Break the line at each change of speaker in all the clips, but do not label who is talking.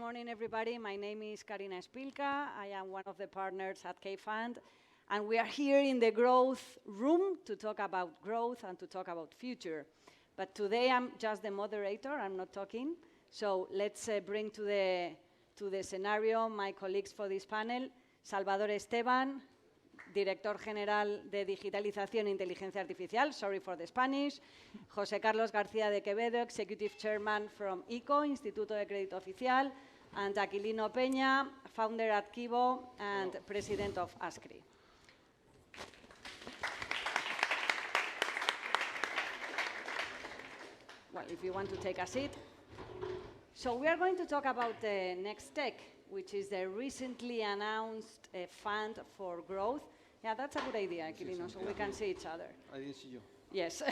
morning, everybody. My name is Karina Spilka. I am one of the partners at K-Fund, and we are here in the growth room to talk about growth and to talk about future. But today I'm just the moderator. I'm not talking. So let's bring to the scenario my colleagues for this panel. Salvador Esteban, Director General de Digitalización e Inteligencia Artificial, sorry for the Spanish. José Carlos García de Quevedo, Executive Chairman from ICO, Instituto de Crédito Oficial, and Aquilino Peña, Founder at Kibo and President of ASCRI. Well, if you want to take a seat. So we are going to talk about the next tech, which is the recently announced fund for growth. Yeah, that's a good idea, Aquilino, so we can see each other.
I didn't see you.
Yes.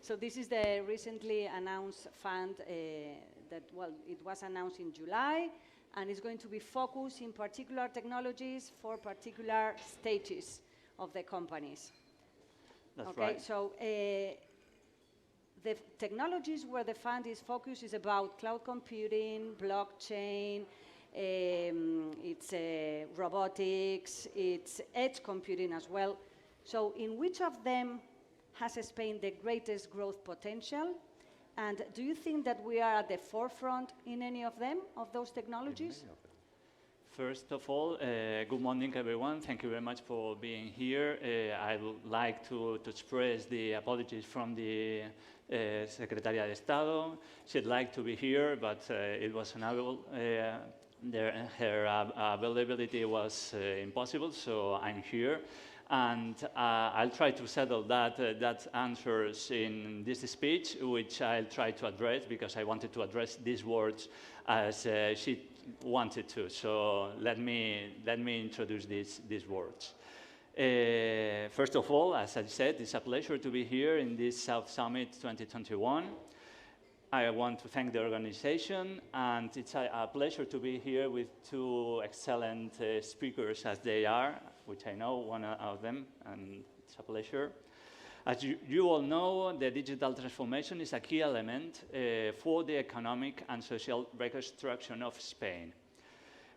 So this is the recently announced fund that, well, it was announced in July, and it's going to be focused in particular technologies for particular stages of the companies.
That's
okay,
right.
So the technologies where the fund is focused is about cloud computing, blockchain, it's robotics, it's edge computing as well. So in which of them has Spain the greatest growth potential? And do you think that we are at the forefront in any of them, of those technologies?
First of all, good morning, everyone. Thank you very much for being here. I would like to express the apologies from the Secretaria de Estado. She'd like to be here, but it was unable. Her availability was impossible, so I'm here. And I'll try to settle that answers in this speech, which I'll try to address because I wanted to address these words as she wanted to. So let me introduce these words. First of all, as I said, it's a pleasure to be here in this South Summit 2021. I want to thank the organization, and it's a pleasure to be here with two excellent speakers as they are, which I know one of them, and it's a pleasure. As you all know, the digital transformation is a key element for the economic and social reconstruction of Spain.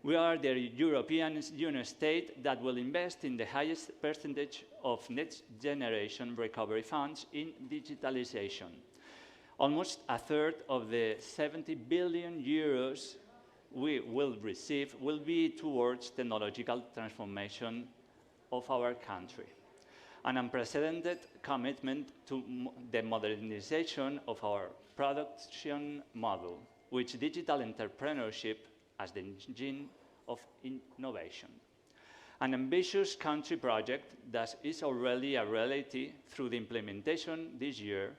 We are the European Union state that will invest in the highest percentage of next generation recovery funds in digitalization. Almost a third of the 70 billion euros we will receive will be towards technological transformation of our country. An unprecedented commitment to the modernization of our production model, with digital entrepreneurship as the engine of innovation. An ambitious country project that is already a reality through the implementation this year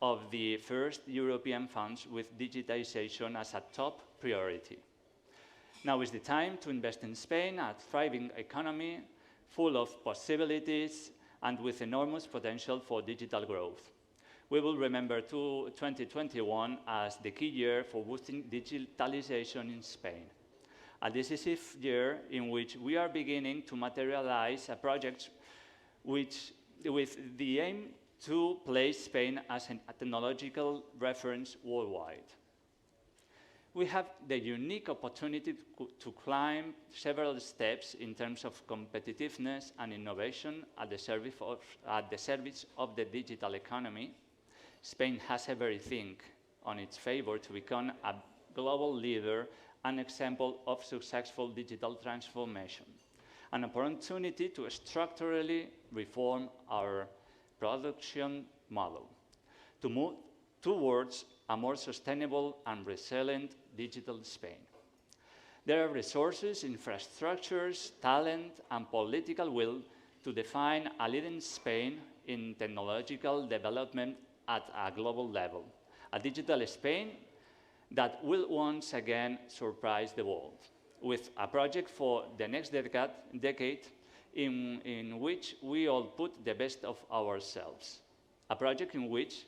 of the first European funds with digitization as a top priority. Now is the time to invest in Spain, a thriving economy full of possibilities and with enormous potential for digital growth. We will remember 2021 as the key year for boosting digitalization in Spain, a decisive year in which we are beginning to materialize a project with the aim to place Spain as a technological reference worldwide. We have the unique opportunity to climb several steps in terms of competitiveness and innovation at the service of the digital economy. Spain has everything on its favor to become a global leader, an example of successful digital transformation, an opportunity to structurally reform our production model, to move towards a more sustainable and resilient digital Spain. There are resources, infrastructures, talent, and political will to define a leading Spain in technological development at a global level, a digital Spain that will once again surprise the world, with a project for the next decade in which we all put the best of ourselves, a project in which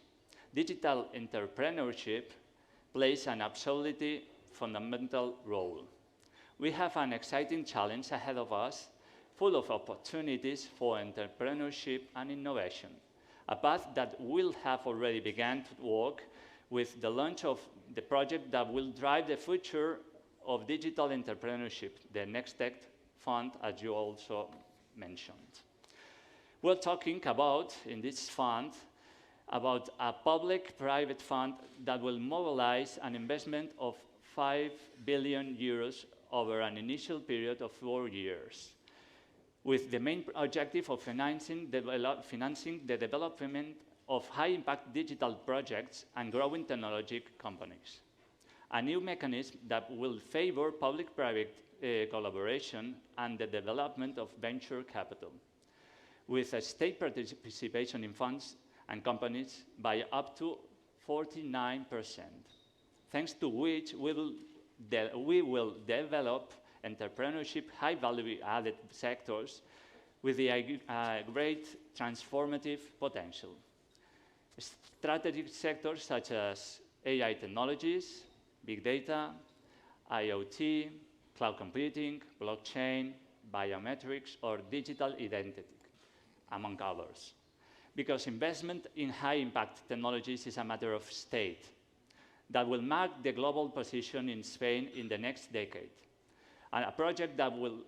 digital entrepreneurship plays an absolutely fundamental role. We have an exciting challenge ahead of us, full of opportunities for entrepreneurship and innovation, a path that will have already begun to walk with the launch of the project that will drive the future of digital entrepreneurship, the Next Tech Fund, as you also mentioned. We're talking about, in this fund, about a public-private fund that will mobilize an investment of 5 billion euros over an initial period of 4 years, with the main objective of financing the development of high-impact digital projects and growing technology companies. A new mechanism that will favor public-private collaboration and the development of venture capital, with a state participation in funds and companies by up to 49%, thanks to which we will develop entrepreneurship, high-value added sectors with the great transformative potential. Strategic sectors such as AI technologies, big data, IoT, cloud computing, blockchain, biometrics, or digital identity, among others. Because investment in high-impact technologies is a matter of state that will mark the global position in Spain in the next decade, and a project that will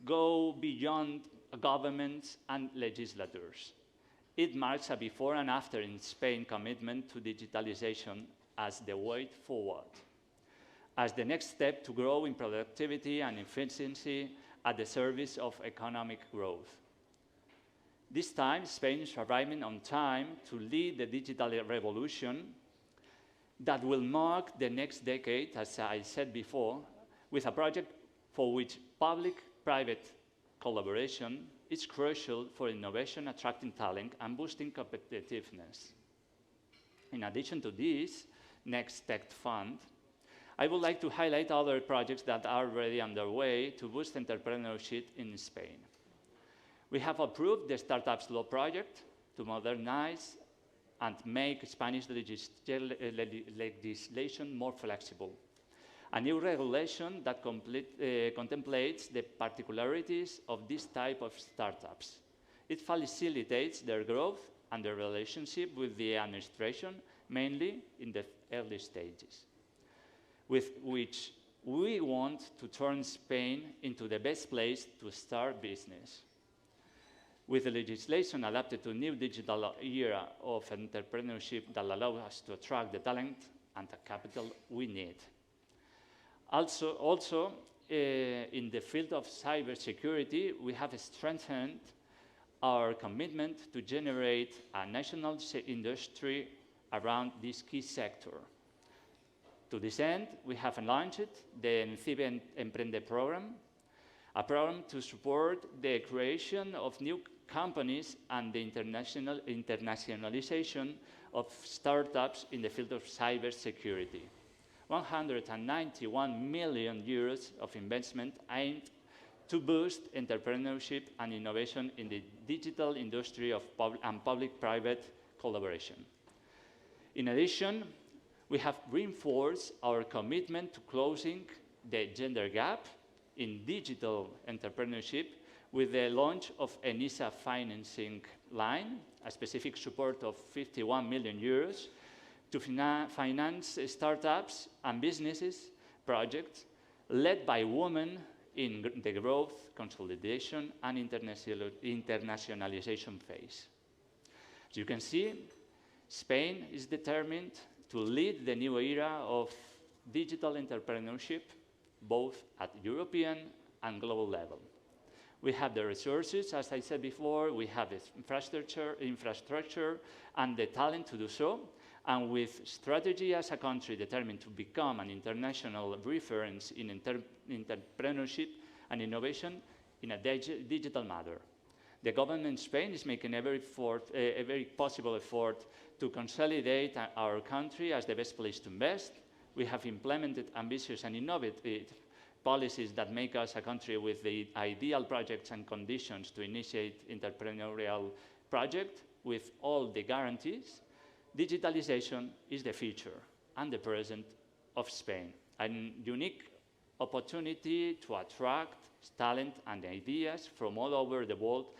go beyond governments and legislators. It marks a before and after in Spain commitment to digitalization as the way forward, as the next step to grow in productivity and efficiency at the service of economic growth. This time, Spain is arriving on time to lead the digital revolution that will mark the next decade, as I said before, with a project for which public-private collaboration is crucial for innovation, attracting talent, and boosting competitiveness. In addition to this Next Tech Fund, I would like to highlight other projects that are already underway to boost entrepreneurship in Spain. We have approved the Startups Law project to modernize and make Spanish legislation more flexible. A new regulation that contemplates the particularities of this type of startups. It facilitates their growth and their relationship with the administration, mainly in the early stages, with which we want to turn Spain into the best place to start business. With the legislation adapted to a new digital era of entrepreneurship that allows us to attract the talent and the capital we need. Also, in the field of cybersecurity, we have strengthened our commitment to generate a national industry around this key sector. To this end, we have launched the ENCIBE Emprende program, a program to support the creation of new companies and the internationalization of startups in the field of cybersecurity. 191 million euros of investment aimed to boost entrepreneurship and innovation in the digital industry of public-private collaboration. In addition, we have reinforced our commitment to closing the gender gap in digital entrepreneurship with the launch of ENISA financing line, a specific support of 51 million euros to finance startups and businesses projects led by women in the growth, consolidation, and internationalization phase. As you can see, Spain is determined to lead the new era of digital entrepreneurship, both at European and global level. We have the resources, as I said before, we have the infrastructure and the talent to do so, and with strategy as a country determined to become an international reference in entrepreneurship and innovation in a digital manner. The government in Spain is making a very possible effort to consolidate our country as the best place to invest. We have implemented ambitious and innovative policies that make us a country with the ideal projects and conditions to initiate entrepreneurial projects with all the guarantees. Digitalization is the future and the present of Spain, a unique opportunity to attract talent and ideas from all over the world.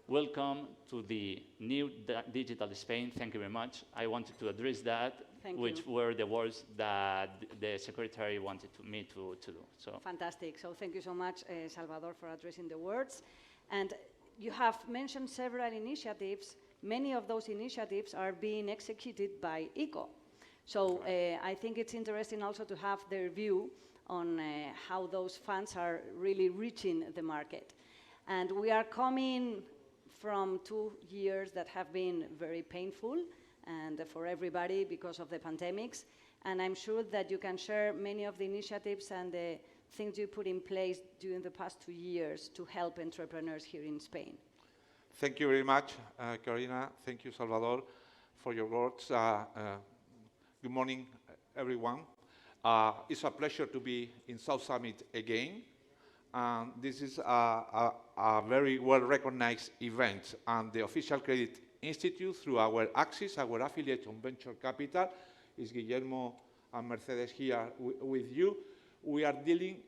Welcome to the new digital Spain. Thank you very much. I wanted to address that
Thank
which
you.
were the words that the secretary wanted me to do. So.
Fantastic. So thank you so much, Salvador, for addressing the words. And you have mentioned several initiatives. Many of those initiatives are being executed by ICO. So I think it's interesting also to have their view on how those funds are really reaching the market. And we are coming from 2 years that have been very painful and for everybody because of the pandemics. And I'm sure that you can share many of the initiatives and the things you put in place during the past 2 years to help entrepreneurs here in Spain.
Thank you very much, Carolina. Thank you, Salvador, for your words. Good morning, everyone. It's a pleasure to be in South Summit again. This is a very well-recognized event, and the Official Credit Institute, through our Axis, our affiliate on venture capital, is Guillermo and Mercedes here with you. We are dealing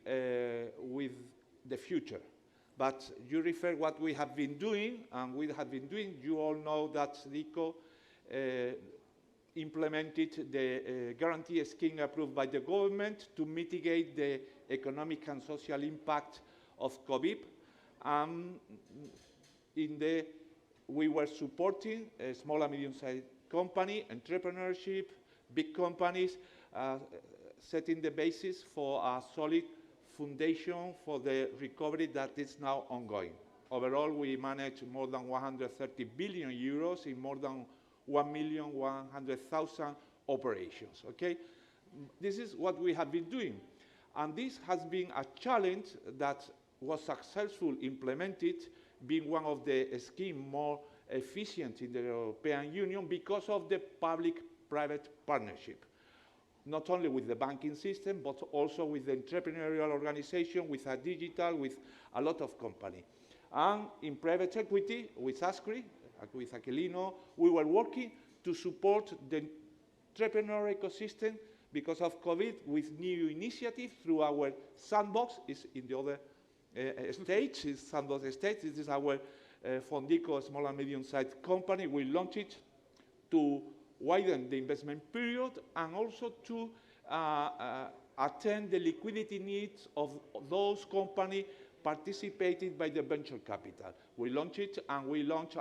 with the future. But you refer what we have been doing, and we have been doing. You all know that ICO implemented the guarantee scheme approved by the government to mitigate the economic and social impact of COVID. We were supporting a small and medium-sized company, entrepreneurship, big companies, setting the basis for a solid foundation for the recovery that is now ongoing. Overall, we manage more than 130 billion euros in more than 1,100,000 operations, okay? This is what we have been doing. And this has been a challenge that was successfully implemented, being one of the schemes more efficient in the European Union because of the public-private partnership. Not only with the banking system, but also with the entrepreneurial organization, with a digital, with a lot of companies. And in private equity, with ASCRI, with Aquilino, we were working to support the entrepreneur ecosystem because of COVID with new initiatives through our sandbox. Is in the other stage, is sandbox stage. This is our Fondico small and medium-sized company. We launched it to widen the investment period and also to attend the liquidity needs of those companies participated by the venture capital. We launched it, and we launched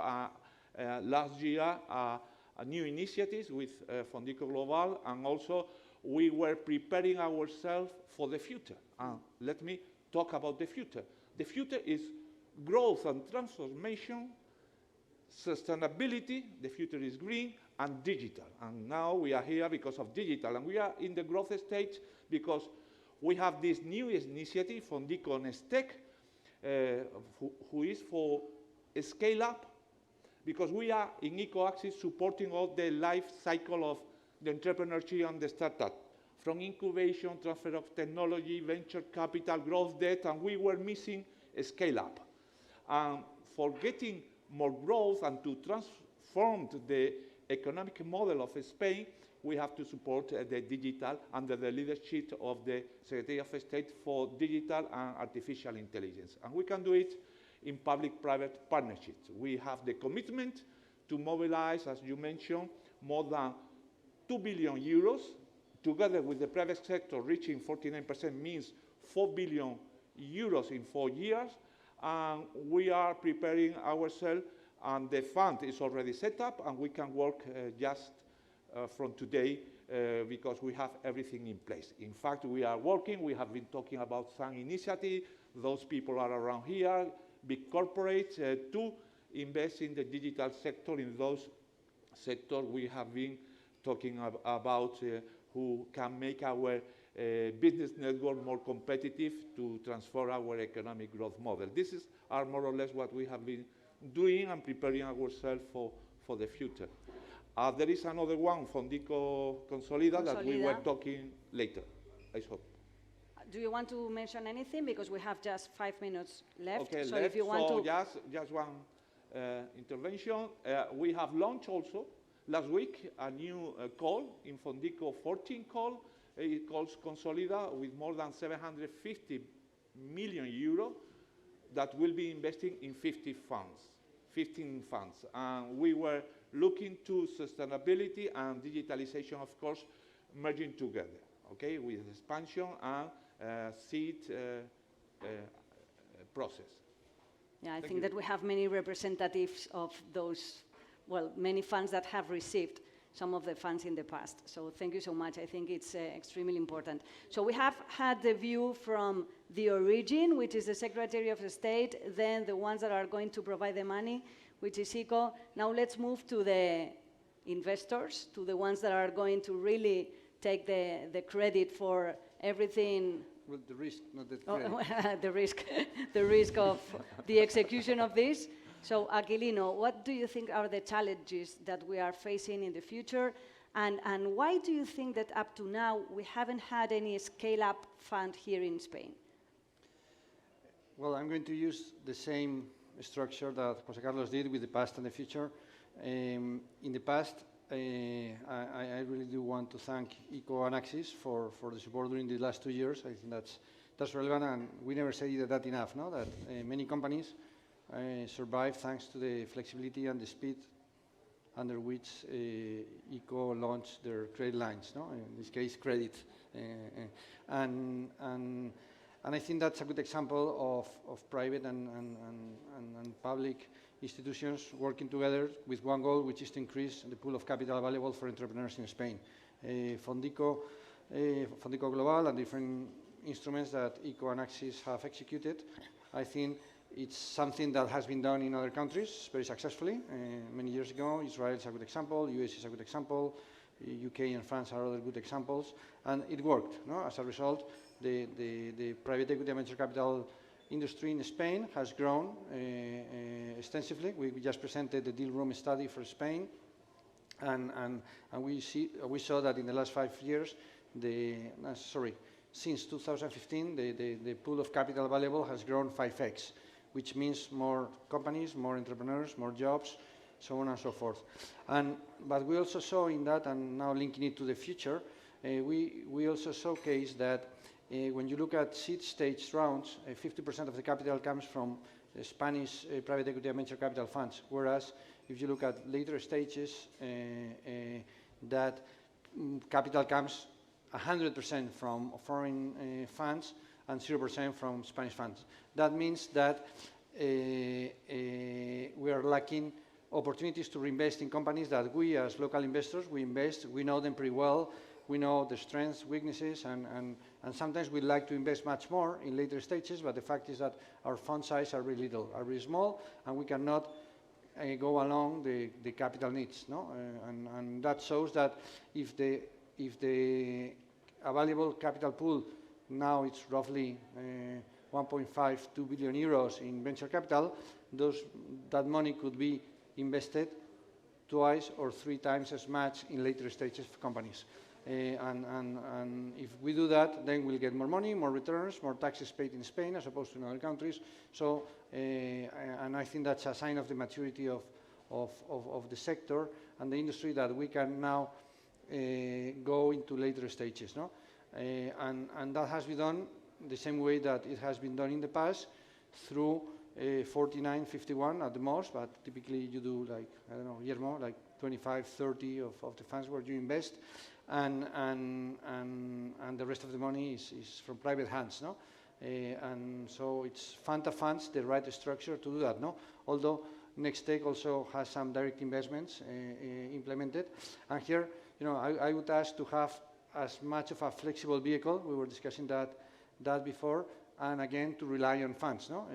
last year a new initiatives with Fondico Global, and also we were preparing ourselves for the future. Let me talk about the future. The future is growth and transformation, sustainability, the future is green, and digital. And now we are here because of digital. And we are in the growth stage because we have this new initiative, Fondico Nestec, who is for a scale-up, because we are in EcoAxis supporting all the life cycle of the entrepreneurship and the startup, from incubation, transfer of technology, venture capital, growth debt, and we were missing a scale-up. For getting more growth and to transform the economic model of Spain, we have to support the digital under the leadership of the Secretary of State for Digital and Artificial Intelligence. And we can do it in public-private partnerships. We have the commitment to mobilize, as you mentioned, more than 2 billion euros, together with the private sector reaching 49% means 4 billion euros in 4 years. And we are preparing ourselves, and the fund is already set up, and we can work just from today because we have everything in place. In fact, we are working. We have been talking about some initiative. Those people are around here, big corporates, to invest in the digital sector. In those sectors, we have been talking about who can make our business network more competitive to transform our economic growth model. This is more or less what we have been doing and preparing ourselves for the future. There is another one, Fondico Consolida, that we were talking later, I hope.
Do you want to mention anything? Because we have just 5 minutes left.
Okay,
so if you want to...
just one intervention. We have launched also last week a new call in Fondico 14 call. It calls Consolida with more than 750 million euro that will be investing in 50 funds. 15 funds. And we were looking to sustainability and digitalization, of course, merging together, okay, with expansion and seed process.
Yeah, I think that we have many representatives of those, well, many funds that have received some of the funds in the past. So thank you so much. I think it's extremely important. So we have had the view from the origin, which is the Secretary of State, then the ones that are going to provide the money, which is ICO. Now let's move to the investors, to the ones that are going to really take the credit for everything.
Well, the risk, not the credit.
The risk of the execution of this. So, Aquilino, what do you think are the challenges that we are facing in the future? And why do you think that up to now we haven't had any scale-up fund here in Spain?
Well, I'm going to use the same structure that José Carlos did with the past and the future. In the past, I really do want to thank ICO and Axis for the support during the last 2 years. I think that's relevant, and we never say that enough, no? That many companies survive thanks to the flexibility and the speed under which ICO launched their credit lines, no? In this case, credit. And I think that's a good example of private and public institutions working together with one goal, which is to increase the pool of capital available for entrepreneurs in Spain. Fondico Global and different instruments that ICO and Axis have executed, I think it's something that has been done in other countries very successfully. Many years ago, Israel is a good example, US is a good example, UK and France are other good examples, and it worked. No? As a result, the private equity and venture capital industry in Spain has grown extensively. We just presented the deal room study for Spain, and we saw that in the last 5 years, since 2015, the pool of capital available has grown 5x, which means more companies, more entrepreneurs, more jobs, so on and so forth. But we also saw in that, and now linking it to the future, we also showcase that when you look at seed stage rounds, 50% of the capital comes from Spanish private equity and venture capital funds, whereas if you look at later stages, that capital comes 100% from foreign funds and 0% from Spanish funds. That means that we are lacking opportunities to reinvest in companies that we as local investors, we invest, we know them pretty well, we know the strengths, weaknesses, and sometimes we'd like to invest much more in later stages, but the fact is that our fund size are really little, are really small, and we cannot go along the capital needs. No? And that shows that if the available capital pool now it's roughly 1.5, 2 billion euros in venture capital, that money could be invested twice or 3 times as much in later stages of companies. And if we do that, then we'll get more money, more returns, more taxes paid in Spain as opposed to in other countries. So, and I think that's a sign of the maturity of the sector and the industry that we can now go into later stages. No? And that has been done the same way that it has been done in the past through 49, 51 at the most, but typically you do like, I don't know, Guillermo, like 25, 30 of the funds where you invest, and the rest of the money is from private hands, no? And so it's Fanta funds, the right structure to do that, no? Although Nextech also has some direct investments implemented, and here, you know, I would ask to have as much of a flexible vehicle. We were discussing that before, and again to rely on funds. No,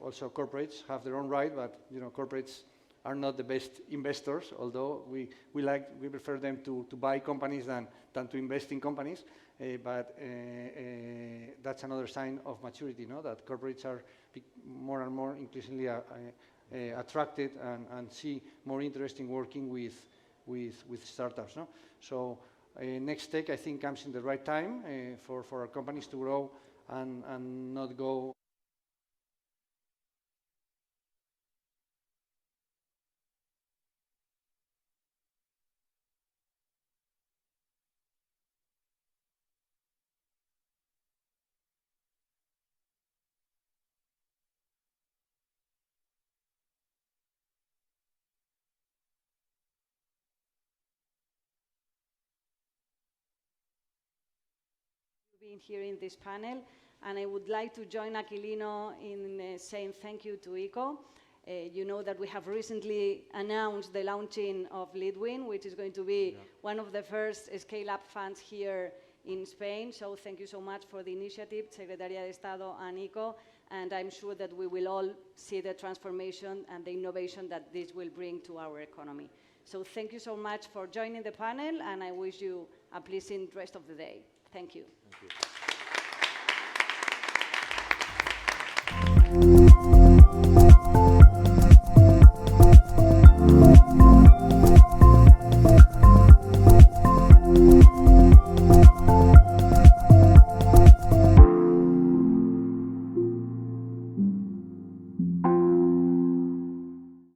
also corporates have their own right, but you know, corporates are not the best investors. Although we prefer them to buy companies than to invest in companies. But that's another sign of maturity. No, that corporates are more and more increasingly attracted and see more interest in working with startups. No, so. Nextech, I think, comes in the right time for our companies to grow and not go
being here in this panel. And I would like to join Aquilino in saying thank you to ICO. You know that we have recently announced the launching of Leadwin, which is going to be one of the first scale-up funds here in Spain. So thank you so much for the initiative, Secretaría de Estado and ICO. And I'm sure that we will all see the transformation and the innovation that this will bring to our economy. So thank you so much for joining the panel, and I wish you a pleasant rest of the day. Thank you.
Thank you.